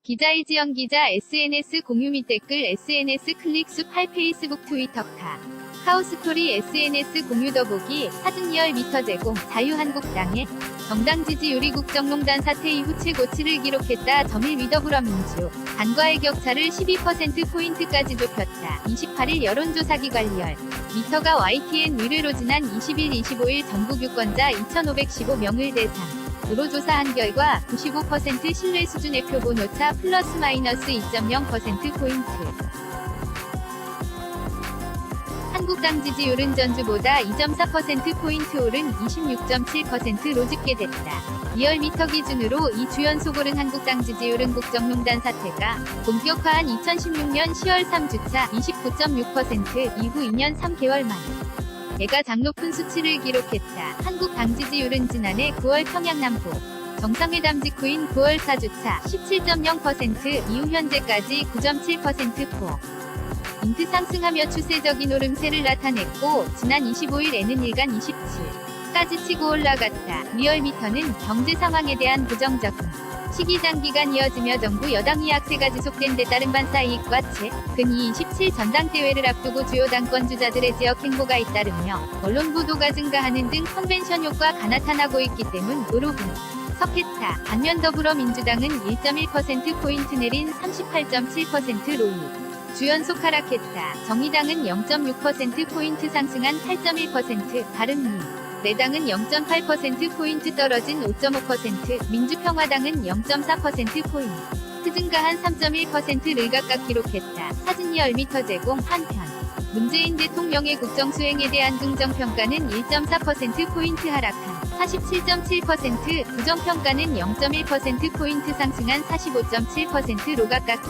기자 이지영 기자 SNS 공유 및 댓글 SNS 클릭 수 8 페이스북 트위터 카오스토리 SNS 공유 더보기 사진 리얼미터 제공 자유한국당의 정당 지지율이 국정농단 사태 이후 최고치를 기록했다. 정일 더불어민주 당과의 격차를 12%포인트까지 좁혔다. 28일 여론조사기 관리열 미터가 YTN 의뢰로 지난 20일 25일 전국 유권자 2,515명을 대상으로 조사한 결과 95% 신뢰 수준의 표본 오차 플러스 마이너스 2.0%포인트. 한국당 지지율은 전주보다 2.4%포인트 오른 26.7%로 집계됐다. 리얼미터 기준으로 이 주 연속 오른 한국당 지지율은 국정농단 사태가 본격화한 2016년 10월 3주차 29.6% 이후 2년 3개월 만에 가장 높은 수치를 기록했다. 한국당 지지율은 지난해 9월 평양남북 정상회담 직후인 9월 4주차 17.0% 이후 현재까지 9.7%포 인트 상승하며 추세적인 오름세를 나타냈고 지난 25일에는 일간 27까지 치고 올라갔다. 리얼미터는 경제 상황에 대한 부정적인 시기 장기간 이어지며 정부 여당의 약세가 지속된 데 따른 반사 이익과 최근 27 전당대회를 앞두고 주요 당권 주자들의 지역 행보가 잇따르며 언론 보도가 증가하는 등 컨벤션 효과가 나타나고 있기 때문으로 분석했다. 반면 더불어민주당은 1.1%포인트 내린 38.7%로 주연속 하락했다. 정의당은 0.6%포인트 상승한 8.1%, 바른미래당은 0.8%포인트 떨어진 5.5%, 민주평화당은 0.4%포인트 증가한 3.1%를 각각 기록했다. 사진 리얼미터 제공. 한편 문재인 대통령의 국정수행에 대한 긍정평가는 1.4%포인트 하락한 47.7%, 부정평가는 0.1%포인트 상승한 45.7%로 각각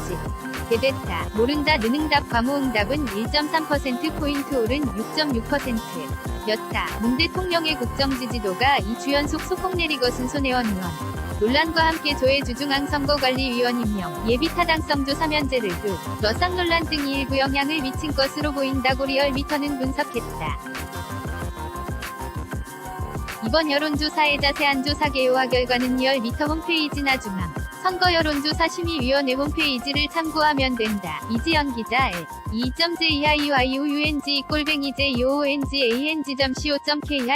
집계됐다. 모른다 느응답 과모응답은 1.3%포인트 오른 6.6%였다. 문 대통령의 국정 지지도가 2주 연속 소폭 내리것은 손혜원 의원 논란과 함께 조혜주 중앙선거관리위원 임명, 예비 타당성 조사 면제를 둘러 쌍 논란 등이 일부 영향을 미친 것으로 보인다고 리얼미터는 분석했다. 이번 여론조사의 자세한 조사 개요와 결과는 리얼미터 홈페이지나 중앙 선거 여론조사 심의위원회 홈페이지를 참고하면 된다. 이지영 기자 L2.JIYUUNG _JOONGANG.co.kr